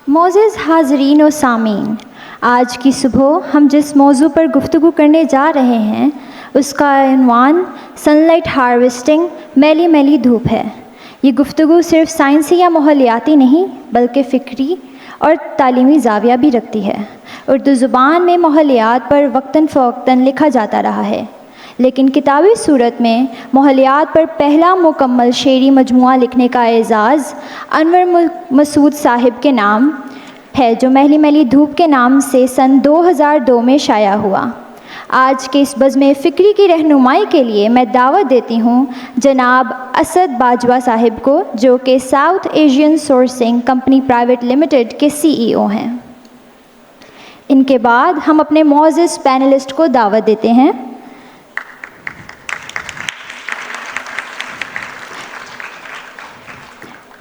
معزز حاضرین و سامعین، آج کی صبح ہم جس موضوع پر گفتگو کرنے جا رہے ہیں اس کا عنوان سن لائٹ ہارویسٹنگ میلی میلی دھوپ ہے۔ یہ گفتگو صرف سائنسی یا ماحولیاتی نہیں بلکہ فکری اور تعلیمی زاویہ بھی رکھتی ہے۔ اردو زبان میں ماحولیات پر وقتاً فوقتاً لکھا جاتا رہا ہے، لیکن کتابی صورت میں ماحولیات پر پہلا مکمل شعری مجموعہ لکھنے کا اعزاز انور مسعود صاحب کے نام ہے، جو میلی میلی دھوپ کے نام سے سن 2002 میں شائع ہوا۔ آج کے اس بزم فکری کی رہنمائی کے لیے میں دعوت دیتی ہوں جناب اسد باجوہ صاحب کو، جو کہ south Asian sourcing company private limited کے CEO ہیں۔ ان کے بعد ہم اپنے معزز پینلسٹ کو دعوت دیتے ہیں۔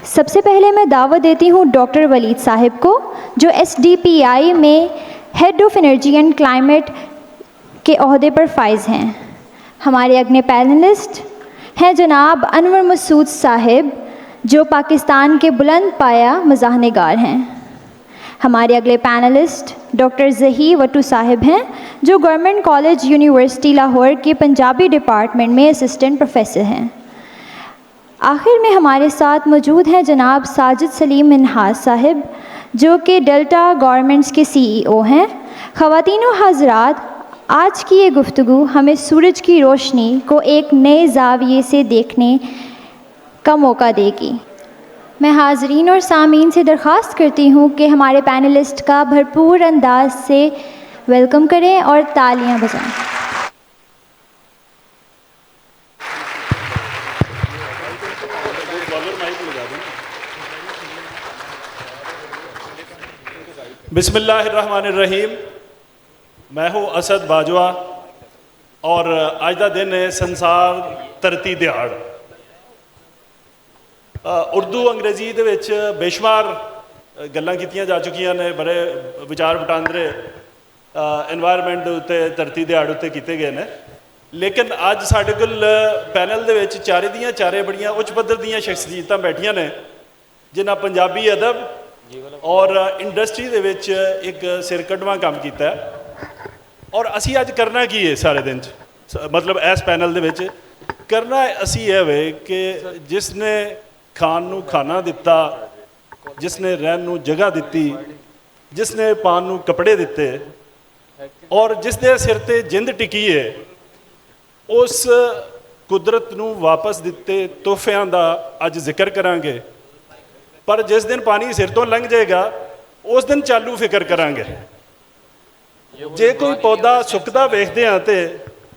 سب سے پہلے میں دعوت دیتی ہوں ڈاکٹر ولید صاحب کو، جو SDPI میں head of energy and climate کے عہدے پر فائز ہیں۔ ہمارے اگلے پینلسٹ ہیں جناب انور مسعود صاحب، جو پاکستان کے بلند پایہ مزاح نگار ہیں۔ ہمارے اگلے پینلسٹ ڈاکٹر ظہیر وٹو صاحب ہیں، جو گورنمنٹ کالج یونیورسٹی لاہور کے پنجابی ڈپارٹمنٹ میں اسسٹنٹ پروفیسر ہیں۔ آخر میں ہمارے ساتھ موجود ہیں جناب ساجد سلیم منہاس صاحب، جو کہ ڈیلٹا گورنمنٹس کے CEO ہیں۔ خواتین و حضرات، آج کی یہ گفتگو ہمیں سورج کی روشنی کو ایک نئے زاویے سے دیکھنے کا موقع دے گی۔ میں حاضرین اور سامعین سے درخواست کرتی ہوں کہ ہمارے پینلسٹ کا بھرپور انداز سے ویلکم کریں اور تالیاں بجائیں۔ بسم اللہ الرحمن الرحیم۔ میں ہوں اسد باجوہ اور آج دا دن ہے سنسار ترتی دیہڑ۔ اردو انگریزی دے وچ بے شمار گلاں کیتیاں جا چکیاں نے، بڑے وچار وٹاندرے انوائرمنٹ دے اُتے ترتی دیہڑ اُتے کیتے گئے نے، لیکن اج ساڈے کول پینل دے وچ چارے دیاں چارے بڑیاں اُچ پدر دیاں شخصیتاں بیٹھیاں نے جنہاں پنجابی ادب اور انڈسٹری دے وچ ایک سر کڈواں کام کیتا ہے۔ اور اسی اج کرنا کی ہے سارے دن مطلب اس پینل دے وچ کرنا اسی یہ وے کہ جس نے کھان نو کھانا دتا، جس نے رہن نو جگہ دتی، جس نے پان نو کپڑے دیتے اور جس دے سر تے جند ٹکی ہے، اس قدرت نو واپس دیتے تحفیاں دا اج ذکر کران گے۔ پر جس دن پانی سر تو لنگ جائے گا اس دن چالو فکر کران گے۔ جے کوئی پودا سکدا ویکھدے ہاں تے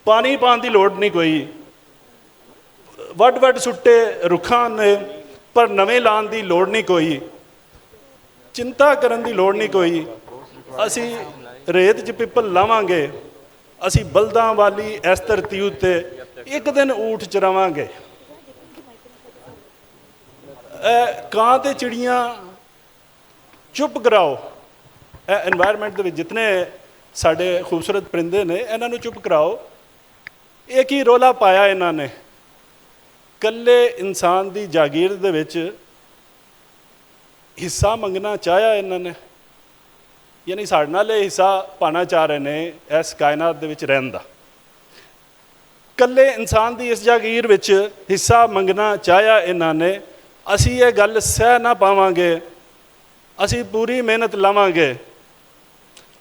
پانی پان دی لوڑ نہیں کوئی، وڈ وڈ سٹے رکھاں نے پر نویں لان دی لوڑ نہیں کوئی، چنتا کرن دی لوڑ نہیں کوئی۔ اسی ریت چ پپل لاواں گے، اسی بلداں والی اس دھرتی اُتے ایک دن اونٹ چراواں گے۔ کاں تے چڑیاں چپ کراؤ، انوائرمنٹ دے وچ جتنے ساڈے خوبصورت پرندے نے انہاں نو چپ کراؤ۔ ایک ہی رولا پایا انہاں نے، کلے انسان دی جاگیر دے وچ حصہ منگنا چاہیا انہاں نے، یعنی ساڈے نال حصہ پانا چاہ رہے نے اس کائنات دے وچ رہن دا۔ کلے انسان دی اس جاگیر وچ حصہ منگنا چاہیا انہاں نے، اسی یہ گل سہ نہ پاواں گے، اسی پوری محنت لاواں گے،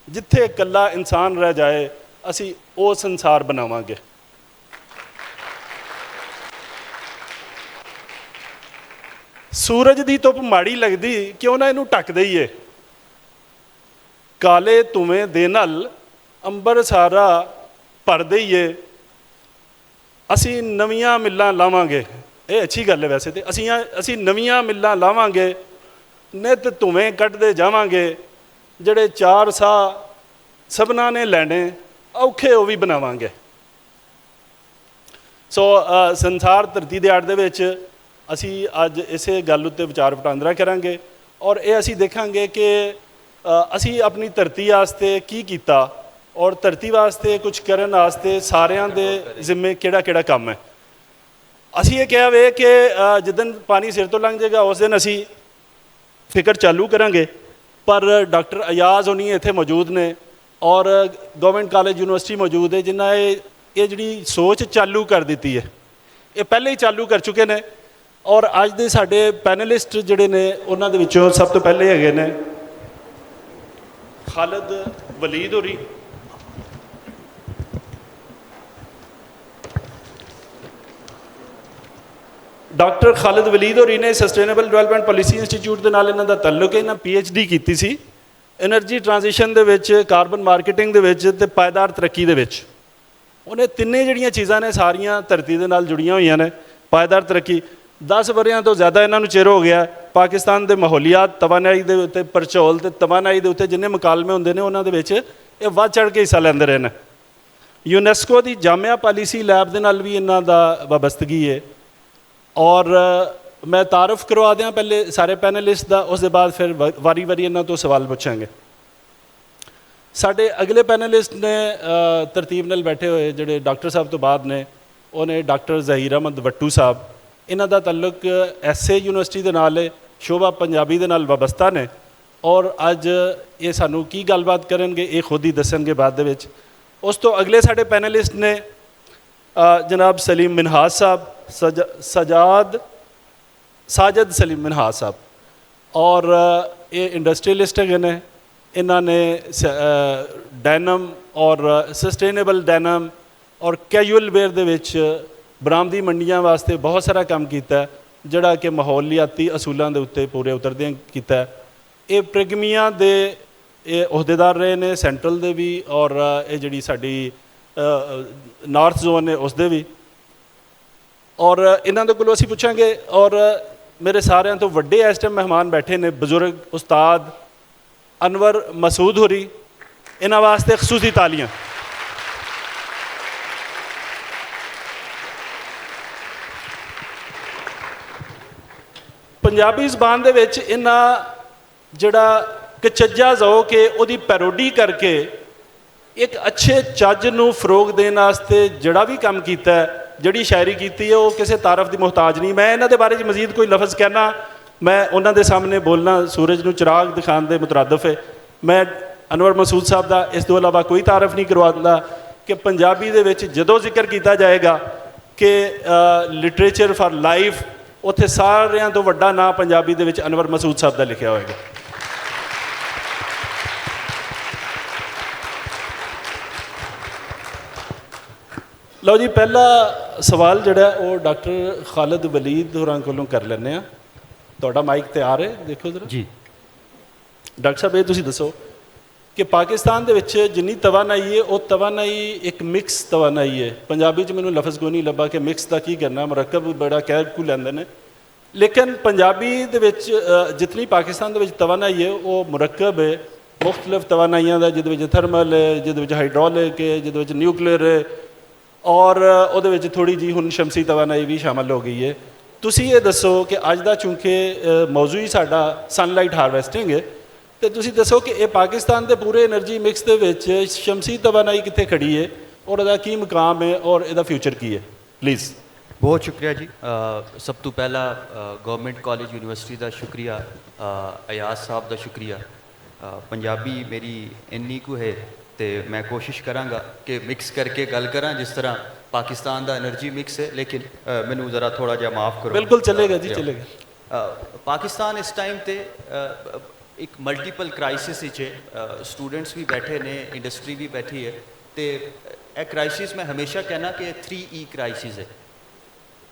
جتھے کلا انسان رہ جائے اسی او سنسار بناواں گے۔ سورج دی دھوپ ماڑی لگدی کیوں نہ اینوں ٹک دئیے، کالے دھویں دے نال انبر سارا بھر دئیے، اسی نویاں ملاں لاواں گے۔ یہ اچھی گل ہے ویسے تو، اسی نویاں ملاں لاواں گے، نت دھویں کڈدے جاواں گے، جڑے چار سا سبنا نے لینے اوکھے وہ بھی بناواں گے۔ سو سنسار دھرتی دیہڑ دے وچ اسی اج اسے گل اُتے وچار وٹاندرا کران گے اور یہ اسی دیکھاں گے کہ اسی اپنی دھرتی واسطے کی کیتا اور دھرتی واسطے کچھ کرن واسطے ساریاں دے ذمے کیڑا کیڑا کام ہے۔ اسی یہ کہا وے کہ جدن پانی سر تو لنگ جائے گا اس دن اسی فکر چالو کریں گے، ਪਰ ਡਾਕਟਰ ਅਯਾਜ਼ ਹੋਣੀ ਇੱਥੇ ਮੌਜੂਦ ਨੇ ਔਰ ਗਵਰਨਮੈਂਟ ਕਾਲਜ ਯੂਨੀਵਰਸਿਟੀ ਮੌਜੂਦ ਹੈ ਜਿਨ੍ਹਾਂ ਇਹ ਜਿਹੜੀ ਸੋਚ ਚਾਲੂ ਕਰ ਦਿੱਤੀ ਹੈ। ਇਹ ਪਹਿਲੇ ਹੀ ਚਾਲੂ ਕਰ ਚੁੱਕੇ ਨੇ ਔਰ ਅੱਜ ਦੇ ਸਾਡੇ ਪੈਨਲਿਸਟ ਜਿਹੜੇ ਨੇ ਉਹਨਾਂ ਦੇ ਵਿੱਚੋਂ ਸਭ ਤੋਂ ਪਹਿਲੇ ਹੈਗੇ ਨੇ ਖਾਲਿਦ ਵਲੀਦ ਹੋਰੀ, ਡਾਕਟਰ ਖਾਲਿਦ ਵਲੀਦ ਹੋਰੀ ਨੇ ਸਸਟੇਨੇਬਲ ਡਿਵੈਲਪਮੈਂਟ ਪਾਲਿਸੀ ਇੰਸਟੀਚਿਊਟ ਦੇ ਨਾਲ ਇਹਨਾਂ ਦਾ ਤਾਲੁਕ ਹੈ। ਇਹਨਾਂ PhD ਕੀਤੀ ਸੀ ਐਨਰਜੀ ਟ੍ਰਾਂਜੀਸ਼ਨ ਦੇ ਵਿੱਚ, ਕਾਰਬਨ ਮਾਰਕੀਟਿੰਗ ਦੇ ਵਿੱਚ ਤੇ ਪਾਇਦਾਰ ਤਰੱਕੀ ਦੇ ਵਿੱਚ। ਉਹਨੇ ਤਿੰਨੇ ਜਿਹੜੀਆਂ ਚੀਜ਼ਾਂ ਨੇ ਸਾਰੀਆਂ ਧਰਤੀ ਦੇ ਨਾਲ ਜੁੜੀਆਂ ਹੋਈਆਂ ਨੇ। ਪਾਇਦਾਰ ਤਰੱਕੀ 10 ਵਰ੍ਹਿਆਂ ਤੋਂ ਜ਼ਿਆਦਾ ਇਹਨਾਂ ਨੂੰ ਚਿਰ ਹੋ ਗਿਆ ਪਾਕਿਸਤਾਨ ਦੇ ਮਾਹੌਲੀਆਤ, ਤਵਾਨਾਈ ਦੇ ਉੱਤੇ, ਪਰਚੋਲ ਤੇ ਤਵਾਨਾਈ ਦੇ ਉੱਤੇ ਜਿੰਨੇ ਮੁਕਾਲਮੇ ਹੁੰਦੇ ਨੇ ਉਹਨਾਂ ਦੇ ਵਿੱਚ ਇਹ ਵੱਧ ਚੜ੍ਹ ਕੇ ਹਿੱਸਾ ਲੈਂਦੇ ਰਹੇ ਨੇ। ਯੂਨੈਸਕੋ ਦੀ ਜਾਮਿਆ ਪਾਲਿਸੀ ਲੈਬ ਦੇ ਨਾਲ ਵੀ ਇਹਨਾਂ ਦਾ ਵਾਬਸਤਗੀ ਹੈ। ਔਰ ਮੈਂ ਤਾਰਫ ਕਰਵਾ ਦਿਆਂ ਪਹਿਲੇ ਸਾਰੇ ਪੈਨਲਿਸਟ ਦਾ, ਉਸ ਦੇ ਬਾਅਦ ਫਿਰ ਵਾਰੀ ਵਾਰੀ ਇਹਨਾਂ ਤੋਂ ਸਵਾਲ ਪੁੱਛਾਂਗੇ। ਸਾਡੇ ਅਗਲੇ ਪੈਨਲਿਸਟ ਨੇ ਤਰਤੀਬ ਨਾਲ ਬੈਠੇ ਹੋਏ ਜਿਹੜੇ ਡਾਕਟਰ ਸਾਹਿਬ ਤੋਂ ਬਾਅਦ ਨੇ, ਉਹ ਨੇ ਡਾਕਟਰ ਜ਼ਹੀਰ ਅਹਿਮਦ ਵੱਟੂ ਸਾਹਿਬ। ਇਹਨਾਂ ਦਾ ਤਾਲੁਕ SA ਯੂਨੀਵਰਸਿਟੀ ਦੇ ਨਾਲ ਹੈ, ਸ਼ੋਭਾ ਪੰਜਾਬੀ ਦੇ ਨਾਲ ਵਾਬਸਤਾ ਨੇ ਔਰ ਅੱਜ ਇਹ ਸਾਨੂੰ ਕੀ ਗੱਲਬਾਤ ਕਰਨਗੇ ਇਹ ਖੁਦ ਹੀ ਦੱਸਣਗੇ ਬਾਅਦ ਦੇ ਵਿੱਚ। ਉਸ ਤੋਂ ਅਗਲੇ ਸਾਡੇ ਪੈਨਲਿਸਟ ਨੇ ਜਨਾਬ ਸਲੀਮ ਮਿਨਹਾਜ ਸਾਹਿਬ, ਸਾਜਦ ਸਲੀਮ ਮਿਨਹਾਜ ਸਾਹਿਬ ਔਰ ਇਹ ਇੰਡਸਟਰੀਅਲਿਸਟ ਹੈਗੇ ਨੇ। ਇਹਨਾਂ ਨੇ ਡੈਨਮ ਔਰ ਸਸਟੇਨੇਬਲ ਡੈਨਮ ਔਰ ਕੈਜੂਅਲ ਵੇਅਰ ਦੇ ਵਿੱਚ ਬਰਾਮਦੀ ਮੰਡੀਆਂ ਵਾਸਤੇ ਬਹੁਤ ਸਾਰਾ ਕੰਮ ਕੀਤਾ ਜਿਹੜਾ ਕਿ ਮਾਹੌਲੀਆਤੀ ਅਸੂਲਾਂ ਦੇ ਉੱਤੇ ਪੂਰੇ ਉਤਰਦਿਆਂ ਕੀਤਾ। ਇਹ ਪ੍ਰਿਗਮੀਆ ਦੇ ਇਹ ਅਹੁਦੇਦਾਰ ਰਹੇ ਨੇ, ਸੈਂਟਰਲ ਦੇ ਵੀ ਔਰ ਇਹ ਜਿਹੜੀ ਸਾਡੀ ਨਾਰਥ ਜ਼ੋਨ ਨੇ ਉਸ ਦੇ ਵੀ। ਔਰ ਇਹਨਾਂ ਦੇ ਕੋਲੋਂ ਅਸੀਂ ਪੁੱਛਾਂਗੇ। ਔਰ ਮੇਰੇ ਸਾਰਿਆਂ ਤੋਂ ਵੱਡੇ ਇਸ ਟਾਈਮ ਮਹਿਮਾਨ ਬੈਠੇ ਨੇ ਬਜ਼ੁਰਗ ਉਸਤਾਦ ਅਨਵਰ ਮਸੂਦ ਹੋਰੀ, ਇਹਨਾਂ ਵਾਸਤੇ ਖਸੂਸੀ ਤਾਲੀਆਂ। ਪੰਜਾਬੀ ਜ਼ਬਾਨ ਦੇ ਵਿੱਚ ਇਹਨਾਂ ਜਿਹੜਾ ਕਚੱਜਾ ਜ਼ੋ ਕੇ ਉਹਦੀ ਪੈਰੋਡੀ ਕਰਕੇ ਇੱਕ ਅੱਛੇ ਚੱਜ ਨੂੰ ਫਰੋਗ ਦੇਣ ਵਾਸਤੇ ਜਿਹੜਾ ਵੀ ਕੰਮ ਕੀਤਾ ਹੈ, ਜਿਹੜੀ ਸ਼ਾਇਰੀ ਕੀਤੀ ਹੈ, ਉਹ ਕਿਸੇ ਤਾਰਫ ਦੀ ਮੁਹਤਾਜ ਨਹੀਂ। ਮੈਂ ਇਹਨਾਂ ਦੇ ਬਾਰੇ 'ਚ ਮਜ਼ੀਦ ਕੋਈ ਲਫ਼ਜ਼ ਕਹਿਣਾ, ਮੈਂ ਉਹਨਾਂ ਦੇ ਸਾਹਮਣੇ ਬੋਲਣਾ ਸੂਰਜ ਨੂੰ ਚਿਰਾਗ ਦਿਖਾਉਣ ਦੇ ਮੁਤਰਾਦਫ ਹੈ। ਮੈਂ ਅਨਵਰ ਮਸੂਦ ਸਾਹਿਬ ਦਾ ਇਸ ਤੋਂ ਇਲਾਵਾ ਕੋਈ ਤਾਰਫ ਨਹੀਂ ਕਰਵਾਉਂਦਾ ਕਿ ਪੰਜਾਬੀ ਦੇ ਵਿੱਚ ਜਦੋਂ ਜ਼ਿਕਰ ਕੀਤਾ ਜਾਏਗਾ ਕਿ ਲਿਟਰੇਚਰ ਫਾਰ ਲਾਈਫ, ਉੱਥੇ ਸਾਰਿਆਂ ਤੋਂ ਵੱਡਾ ਨਾਂ ਪੰਜਾਬੀ ਦੇ ਵਿੱਚ ਅਨਵਰ ਮਸੂਦ ਸਾਹਿਬ ਦਾ ਲਿਖਿਆ ਹੋਏਗਾ। ਲਓ ਜੀ, ਪਹਿਲਾ ਸਵਾਲ ਜਿਹੜਾ ਉਹ ਡਾਕਟਰ ਖਾਲਿਦ ਵਲੀਦ ਹੋਰਾਂ ਕੋਲੋਂ ਕਰ ਲੈਂਦੇ ਹਾਂ। ਤੁਹਾਡਾ ਮਾਈਕ ਤਿਆਰ ਹੈ, ਦੇਖੋ ਜ਼ਰਾ ਜੀ। ਡਾਕਟਰ ਸਾਹਿਬ ਇਹ ਤੁਸੀਂ ਦੱਸੋ ਕਿ ਪਾਕਿਸਤਾਨ ਦੇ ਵਿੱਚ ਜਿੰਨੀ ਤਵਾਨਾਈ ਹੈ ਉਹ ਤਵਾਨਾਈ ਇੱਕ ਮਿਕਸ ਤਵਾਨਾਈ ਹੈ। ਪੰਜਾਬੀ 'ਚ ਮੈਨੂੰ ਲਫ਼ਜ਼ ਕੋਈ ਨਹੀਂ ਲੱਭਾ ਕਿ ਮਿਕਸ ਦਾ ਕੀ ਕਰਨਾ, ਮੁਰੱਕਬ ਬੜਾ ਕਹਿ ਕੂ ਲੈਂਦੇ ਨੇ। ਲੇਕਿਨ ਪੰਜਾਬੀ ਦੇ ਵਿੱਚ ਜਿਤਨੀ ਪਾਕਿਸਤਾਨ ਦੇ ਵਿੱਚ ਤਵਾਨਾਈ ਹੈ ਉਹ ਮੁਰੱਕਬ ਹੈ ਮੁਖਤਲਿਫ ਤਵਾਨਾਈਆਂ ਦਾ, ਜਿਹਦੇ ਵਿੱਚ ਥਰਮਲ ਹੈ, ਜਿਹਦੇ ਵਿੱਚ ਹਾਈਡ੍ਰੋਲਿਕ ਹੈ, ਜਿਹਦੇ ਵਿੱਚ ਨਿਊਕਲੀਅਰ ਹੈ ਔਰ ਉਹਦੇ ਵਿੱਚ ਥੋੜ੍ਹੀ ਜਿਹੀ ਹੁਣ ਸ਼ਮਸੀ ਤਵਾਨਾਈ ਵੀ ਸ਼ਾਮਲ ਹੋ ਗਈ ਹੈ। ਤੁਸੀਂ ਇਹ ਦੱਸੋ ਕਿ ਅੱਜ ਦਾ ਚੂੰਕਿ ਮੌਜੂ ਹੀ ਸਾਡਾ ਸਨਲਾਈਟ ਹਾਰਵੈਸਟਿੰਗ ਹੈ, ਤੇ ਤੁਸੀਂ ਦੱਸੋ ਕਿ ਇਹ ਪਾਕਿਸਤਾਨ ਦੇ ਪੂਰੇ ਐਨਰਜੀ ਮਿਕਸ ਦੇ ਵਿੱਚ ਸ਼ਮਸੀ ਤਵਾਨਾਈ ਕਿੱਥੇ ਖੜੀ ਹੈ ਔਰ ਇਹਦਾ ਕੀ ਮੁਕਾਮ ਹੈ ਔਰ ਇਹਦਾ ਫਿਊਚਰ ਕੀ ਹੈ? ਪਲੀਜ਼। ਬਹੁਤ ਸ਼ੁਕਰੀਆ ਜੀ। ਸਭ ਤੋਂ ਪਹਿਲਾਂ ਗਵਰਨਮੈਂਟ ਕਾਲਜ ਯੂਨੀਵਰਸਿਟੀ ਦਾ ਸ਼ੁਕਰੀਆ, ਅਯਾਜ਼ ਸਾਹਿਬ ਦਾ ਸ਼ੁਕਰੀਆ। ਪੰਜਾਬੀ ਮੇਰੀ ਇੰਨੀ ਕੁ ਹੈ ਤੇ ਮੈਂ ਕੋਸ਼ਿਸ਼ ਕਰਾਂਗਾ ਕਿ ਮਿਕਸ ਕਰਕੇ ਗੱਲ ਕਰਾਂ ਜਿਸ ਤਰ੍ਹਾਂ ਪਾਕਿਸਤਾਨ ਦਾ એનર્ਜੀ ਮਿਕਸ ਹੈ, ਲੇਕਿਨ ਮੈਨੂੰ ਜ਼ਰਾ ਥੋੜਾ ਜਿਹਾ ਮਾਫ ਕਰੋ। ਬਿਲਕੁਲ ਚੱਲੇਗਾ ਜੀ, ਚੱਲੇਗਾ। ਪਾਕਿਸਤਾਨ ਇਸ ਟਾਈਮ ਤੇ ਇੱਕ ਮਲਟੀਪਲ ਕ੍ਰਾਈਸਿਸ ਵਿੱਚ ਹੈ। ਸਟੂਡੈਂਟਸ ਵੀ ਬੈਠੇ ਨੇ, ਇੰਡਸਟਰੀ ਵੀ ਬੈਠੀ ਹੈ, ਤੇ ਇਹ ਕ੍ਰਾਈਸਿਸ ਮੈਂ ਹਮੇਸ਼ਾ ਕਹਿਣਾ ਕਿ 3E ਕ੍ਰਾਈਸਿਸ ਹੈ।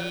E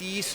30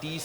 30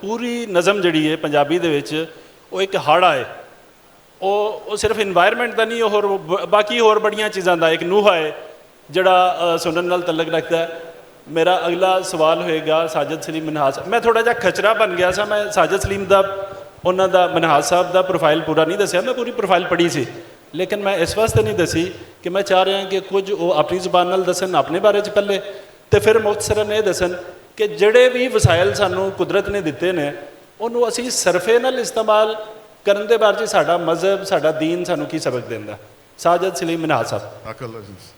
ਪੂਰੀ ਨਜ਼ਮ ਜਿਹੜੀ ਹੈ ਪੰਜਾਬੀ ਦੇ ਵਿੱਚ ਉਹ ਇੱਕ ਹਾੜਾ ਹੈ। ਉਹ ਸਿਰਫ ਇਨਵਾਇਰਨਮੈਂਟ ਦਾ ਨਹੀਂ, ਹੋਰ ਬਾਕੀ ਹੋਰ ਬੜੀਆਂ ਚੀਜ਼ਾਂ ਦਾ ਇੱਕ ਨੂਹਾ ਹੈ ਜਿਹੜਾ ਸੁਣਨ ਨਾਲ ਤਲਕ ਰੱਖਦਾ ਹੈ। ਮੇਰਾ ਅਗਲਾ ਸਵਾਲ ਹੋਏਗਾ ਸਾਜਦ ਸਲੀਮ ਮਨਹਾਸ। ਮੈਂ ਥੋੜਾ ਜਿਹਾ ਖਚਰਾ ਬਣ ਗਿਆ ਸਾਂ, ਮੈਂ ਸਾਜਦ ਸਲੀਮ ਦਾ ਉਹਨਾਂ ਦਾ ਮਨਹਾਸ ਸਾਹਿਬ ਦਾ ਪ੍ਰੋਫਾਈਲ ਪੂਰਾ ਨਹੀਂ ਦੱਸਿਆ, ਮੈਂ ਪੂਰੀ ਪ੍ਰੋਫਾਈਲ ਪੜ੍ਹੀ ਸੀ, ਲੇਕਿਨ ਮੈਂ ਇਸ ਵਾਸਤੇ ਨਹੀਂ ਦੱਸੀ ਕਿ ਮੈਂ ਚਾਹ ਰਿਹਾ ਕਿ ਕੁਝ ਉਹ ਆਪਣੀ ਜ਼ੁਬਾਨ ਨਾਲ ਦੱਸਣ ਆਪਣੇ ਬਾਰੇ 'ਚ ਪਹਿਲੇ, ਤੇ ਫਿਰ ਮੁਖਤਸਰਨ ਇਹ ਦੱਸਣ ਕਿ ਜਿਹੜੇ ਵੀ ਵਸਾਇਲ ਸਾਨੂੰ ਕੁਦਰਤ ਨੇ ਦਿੱਤੇ ਨੇ ਉਹਨੂੰ ਅਸੀਂ ਸਰਫੇ ਨਾਲ ਇਸਤੇਮਾਲ ਕਰਨ ਦੇ ਬਾਰੇ 'ਚ ਸਾਡਾ ਮਜ਼ਹਬ ਸਾਡਾ ਦੀਨ ਸਾਨੂੰ ਕੀ ਸਬਕ ਦਿੰਦਾ। ਸਾਜਦ ਸਲੀਮ ਮਨਹਾਸ ਸਾਹਿਬ।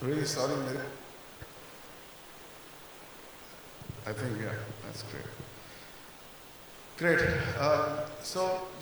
Really sorry, I think yeah, that's great. Great. So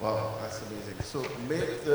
Wow, that's amazing. So make the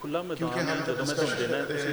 ਖੁੱਲਾ ਮੈਦਾਨ ਹੈ, ਜਦੋਂ ਮੈਂ ਤੁਹਾਨੂੰ ਦੇਣਾ ਤੁਸੀਂ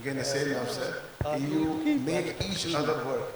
again the same love said you make each other work,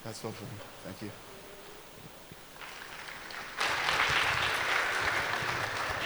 That's all for me. Thank you.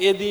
ਇਹਦੀ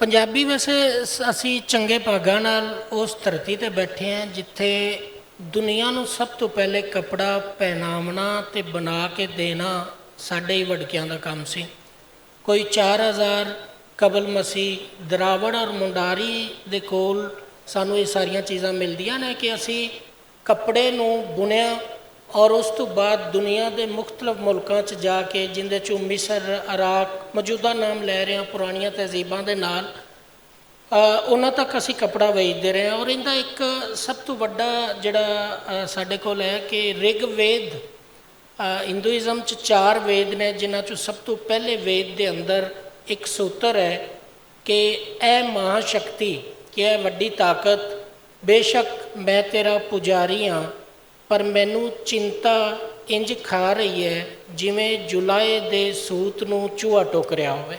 ਪੰਜਾਬੀ ਵੈਸੇ ਅਸੀਂ ਚੰਗੇ ਭਾਗਾਂ ਨਾਲ ਉਸ ਧਰਤੀ ਤੇ ਬੈਠੇ ਹਾਂ ਜਿੱਥੇ ਦੁਨੀਆ ਨੂੰ ਸਭ ਤੋਂ ਪਹਿਲੇ ਕੱਪੜਾ ਪਹਿਨਾਵਣਾ ਤੇ ਬਣਾ ਕੇ ਦੇਣਾ ਸਾਡੇ ਹੀ ਵਡਕਿਆਂ ਦਾ ਕੰਮ ਸੀ। ਕੋਈ 4000 ਕਬਲ ਮਸੀਹ ਦਰਾਵੜ ਔਰ ਮੁੰਡਾਰੀ ਦੇ ਕੋਲ ਸਾਨੂੰ ਇਹ ਸਾਰੀਆਂ ਚੀਜ਼ਾਂ ਮਿਲਦੀਆਂ ਨੇ ਕਿ ਅਸੀਂ ਕੱਪੜੇ ਨੂੰ ਬੁਣਿਆ ਔਰ ਉਸ ਤੋਂ ਬਾਅਦ ਦੁਨੀਆ ਦੇ ਮੁਖਤਲਿਫ ਮੁਲਕਾਂ 'ਚ ਜਾ ਕੇ, ਜਿਨ੍ਹਾਂ 'ਚੋਂ ਮਿਸਰ, ਇਰਾਕ, ਮੌਜੂਦਾ ਨਾਮ ਲੈ ਰਹੇ ਹਾਂ ਪੁਰਾਣੀਆਂ ਤਹਿਜ਼ੀਬਾਂ ਦੇ ਨਾਲ, ਉਹਨਾਂ ਤੱਕ ਅਸੀਂ ਕੱਪੜਾ ਵੇਚਦੇ ਰਹੇ ਹਾਂ। ਔਰ ਇਹਦਾ ਇੱਕ ਸਭ ਤੋਂ ਵੱਡਾ ਜਿਹੜਾ ਸਾਡੇ ਕੋਲ ਹੈ ਕਿ ਰਿਗਵੇਦ, ਹਿੰਦੂਇਜ਼ਮ 'ਚ 4 ਵੇਦ ਨੇ, ਜਿਨ੍ਹਾਂ 'ਚੋਂ ਸਭ ਤੋਂ ਪਹਿਲੇ ਵੇਦ ਦੇ ਅੰਦਰ ਇੱਕ ਸੂਤਰ ਹੈ ਕਿ ਇਹ ਮਹਾਸ਼ਕਤੀ, ਕਿ ਇਹ ਵੱਡੀ ਤਾਕਤ, ਬੇਸ਼ੱਕ ਮੈਂ ਤੇਰਾ ਪੁਜਾਰੀ ਹਾਂ, ਪਰ ਮੈਨੂੰ ਚਿੰਤਾ ਇੰਜ ਖਾ ਰਹੀ ਹੈ ਜਿਵੇਂ ਜੁਲਾਏ ਦੇ ਸੂਤ ਨੂੰ ਚੂਹਾ ਟੋਕ ਰਿਹਾ ਹੋਵੇ।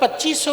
2500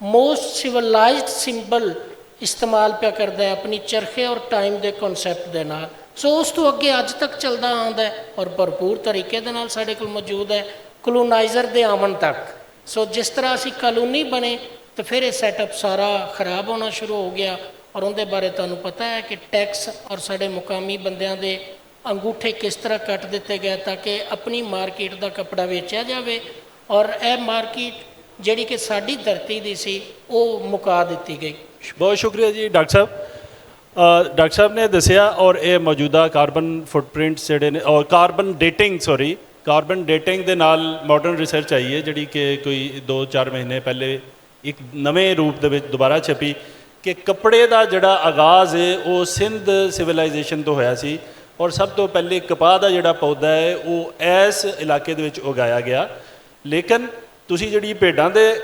ਮੋਸਟ ਸਿਵਲਾਈਜ਼ਡ ਸਿੰਬਲ ਇਸਤੇਮਾਲ ਪਿਆ ਕਰਦਾ ਹੈ ਆਪਣੀ ਚਰਖੇ ਔਰ ਟਾਈਮ ਦੇ ਕਨਸੈਪਟ ਦੇ ਨਾਲ। ਸੋ ਉਸ ਤੋਂ ਅੱਗੇ ਅੱਜ ਤੱਕ ਚੱਲਦਾ ਆਉਂਦਾ ਹੈ ਔਰ ਭਰਪੂਰ ਤਰੀਕੇ ਦੇ ਨਾਲ ਸਾਡੇ ਕੋਲ ਮੌਜੂਦ ਹੈ ਕਲੋਨਾਈਜ਼ਰ ਦੇ ਆਉਣ ਤੱਕ। ਸੋ ਜਿਸ ਤਰ੍ਹਾਂ ਅਸੀਂ ਕਾਨੂੰਨੀ ਬਣੇ ਤਾਂ ਫਿਰ ਇਹ ਸੈਟਅਪ ਸਾਰਾ ਖਰਾਬ ਹੋਣਾ ਸ਼ੁਰੂ ਹੋ ਗਿਆ। ਔਰ ਉਹਦੇ ਬਾਰੇ ਤੁਹਾਨੂੰ ਪਤਾ ਹੈ ਕਿ ਟੈਕਸ ਔਰ ਸਾਡੇ ਮੁਕਾਮੀ ਬੰਦਿਆਂ ਦੇ ਅੰਗੂਠੇ ਕਿਸ ਤਰ੍ਹਾਂ ਕੱਟ ਦਿੱਤੇ ਗਏ ਤਾਂ ਕਿ ਆਪਣੀ ਮਾਰਕੀਟ ਦਾ ਕੱਪੜਾ ਵੇਚਿਆ ਜਾਵੇ ਔਰ ਇਹ ਮਾਰਕੀਟ ਜਿਹੜੀ ਕਿ ਸਾਡੀ ਧਰਤੀ ਦੀ ਸੀ ਉਹ ਮੁਕਾ ਦਿੱਤੀ ਗਈ। ਬਹੁਤ ਸ਼ੁਕਰੀਆ ਜੀ ਡਾਕਟਰ ਸਾਹਿਬ। ਡਾਕਟਰ ਸਾਹਿਬ ਨੇ ਦੱਸਿਆ ਔਰ ਇਹ ਮੌਜੂਦਾ ਕਾਰਬਨ ਫੁੱਟਪ੍ਰਿੰਟਸ ਜਿਹੜੇ ਨੇ ਔਰ ਕਾਰਬਨ ਡੇਟਿੰਗ ਦੇ ਨਾਲ ਮਾਡਰਨ ਰਿਸਰਚ ਆਈ ਹੈ ਜਿਹੜੀ ਕਿ ਕੋਈ 2-4 ਮਹੀਨੇ ਪਹਿਲੇ ਇੱਕ ਨਵੇਂ ਰੂਪ ਦੇ ਵਿੱਚ ਦੁਬਾਰਾ ਛਪੀ ਕਿ ਕੱਪੜੇ ਦਾ ਜਿਹੜਾ ਆਗਾਜ਼ ਹੈ ਉਹ ਸਿੰਧ ਸਿਵਲਾਈਜੇਸ਼ਨ ਤੋਂ ਹੋਇਆ ਸੀ ਔਰ ਸਭ ਤੋਂ ਪਹਿਲੇ ਕਪਾਹ ਦਾ ਜਿਹੜਾ ਪੌਦਾ ਹੈ ਉਹ ਇਸ ਇਲਾਕੇ ਦੇ ਵਿੱਚ ਉਗਾਇਆ ਗਿਆ। ਲੇਕਿਨ ਤੁਸੀਂ ਜਿਹੜੀ ਭੇਡਾਂ ਦੇ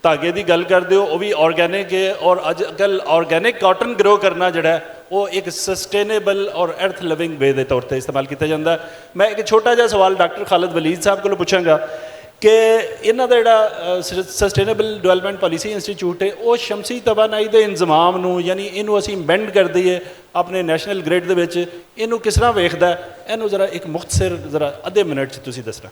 ਧਾਗੇ ਦੀ ਗੱਲ ਕਰਦੇ ਹੋ ਉਹ ਵੀ ਆਰਗੈਨਿਕ ਹੈ ਔਰ ਅੱਜ ਕੱਲ੍ਹ ਆਰਗੈਨਿਕ ਕਾਟਨ ਗਰੋ ਕਰਨਾ ਜਿਹੜਾ ਉਹ ਇੱਕ ਸਸਟੇਨੇਬਲ ਔਰ ਅਰਥ ਲਿਵਿੰਗ ਵੇ ਦੇ ਤੌਰ 'ਤੇ ਇਸਤੇਮਾਲ ਕੀਤਾ ਜਾਂਦਾ। ਮੈਂ ਇੱਕ ਛੋਟਾ ਜਿਹਾ ਸਵਾਲ ਡਾਕਟਰ ਖਾਲਿਦ ਵਲੀਦ ਸਾਹਿਬ ਕੋਲੋਂ ਪੁੱਛਾਂਗਾ ਕਿ ਇਹਨਾਂ ਦਾ ਜਿਹੜਾ ਸਸਟੇਨੇਬਲ ਡਿਵੈਲਪਮੈਂਟ ਪਾਲਿਸੀ ਇੰਸਟੀਚਿਊਟ ਹੈ ਉਹ ਸ਼ਮਸੀ ਤਵਾਨਾਈ ਦੇ ਇੰਤਜ਼ਾਮ ਨੂੰ ਯਾਨੀ ਇਹਨੂੰ ਅਸੀਂ ਬੈਂਡ ਕਰ ਦਈਏ ਆਪਣੇ ਨੈਸ਼ਨਲ ਗ੍ਰਿਡ ਦੇ ਵਿੱਚ ਇਹਨੂੰ ਕਿਸ ਤਰ੍ਹਾਂ ਵੇਖਦਾ ਇਹਨੂੰ ਜ਼ਰਾ ਇੱਕ ਮੁਖਤਸਰ ਜ਼ਰਾ ਅੱਧੇ ਮਿੰਟ 'ਚ ਤੁਸੀਂ ਦੱਸਣਾ।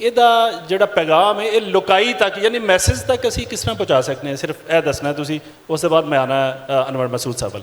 ਇਹਦਾ ਜਿਹੜਾ ਪੈਗਾਮ ਹੈ ਇਹ ਲੁਕਾਈ ਤੱਕ ਯਾਨੀ ਮੈਸੇਜ ਤੱਕ ਅਸੀਂ ਕਿਸ ਤਰ੍ਹਾਂ ਪਹੁੰਚਾ ਸਕਦੇ ਹਾਂ ਸਿਰਫ ਇਹ ਦੱਸਣਾ ਤੁਸੀਂ। ਉਸ ਤੋਂ ਬਾਅਦ ਮੈਂ ਆਉਣਾ ਅਨਵਰ ਮਸੂਦ ਸਾਹਿਬ ਵੱਲ।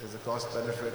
There's a cost benefit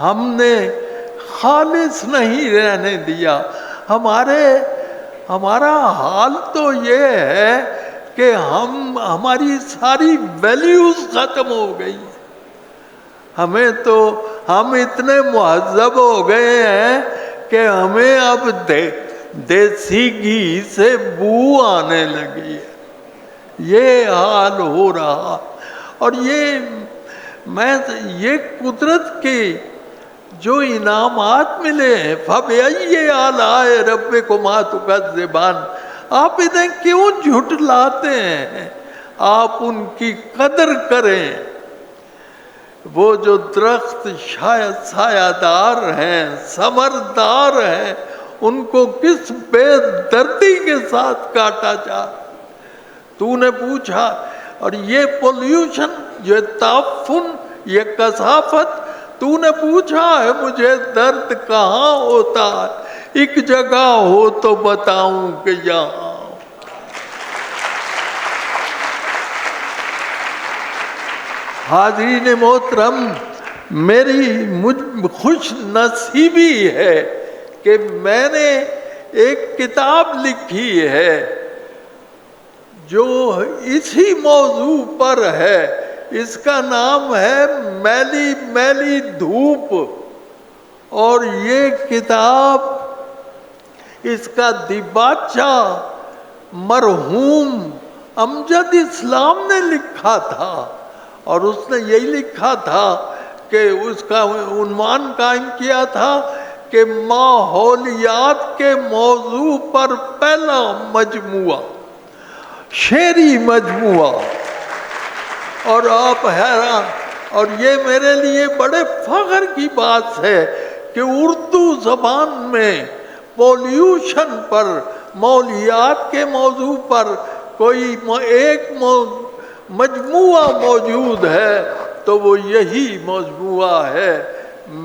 ہم نے خالص نہیں رہنے دیا. ہمارا حال تو یہ ہے کہ ہماری ساری ویلیوز ختم ہو گئی. ہم اتنے مہذب ہو گئے ہیں کہ ہمیں اب دیسی گھی سے بو آنے لگی ہے. یہ حال ہو رہا. اور یہ قدرت کے جو انعامات ملے ہیں, فَبِأَيِّ آلَاءِ رَبِّكُمَا تُكَذِّبَانِ, آپ انہیں کیوں جھٹلاتے ہیں؟ آپ ان کی قدر کریں. وہ جو درخت شاید سایہ دار ہیں, ثمردار ہیں, ان کو کس بے دردی کے ساتھ کاٹا جا. تو نے پوچھا. اور یہ پولیوشن, یہ تعفن, یہ کثافت, تو نے پوچھا ہے مجھے درد کہاں ہوتا ہے؟ ایک جگہ ہو تو بتاؤں کہ یہاں. حاضرین محترم, مجھ خوش نصیبی ہے کہ میں نے ایک کتاب لکھی ہے جو اسی موضوع پر ہے. اس کا نام ہے میلی میلی دھوپ. اور یہ کتاب, اس کا دیباچہ مرحوم امجد اسلام نے لکھا تھا. اور اس نے یہی لکھا تھا کہ اس کا عنوان قائم کیا تھا کہ ماحولیات کے موضوع پر پہلا مجموعہ, شعری مجموعہ. اور آپ حیران, اور یہ میرے لیے بڑے فخر کی بات ہے کہ اردو زبان میں پولیوشن پر, ماحولیات کے موضوع پر کوئی ایک مجموعہ موجود ہے تو وہ یہی مجموعہ ہے,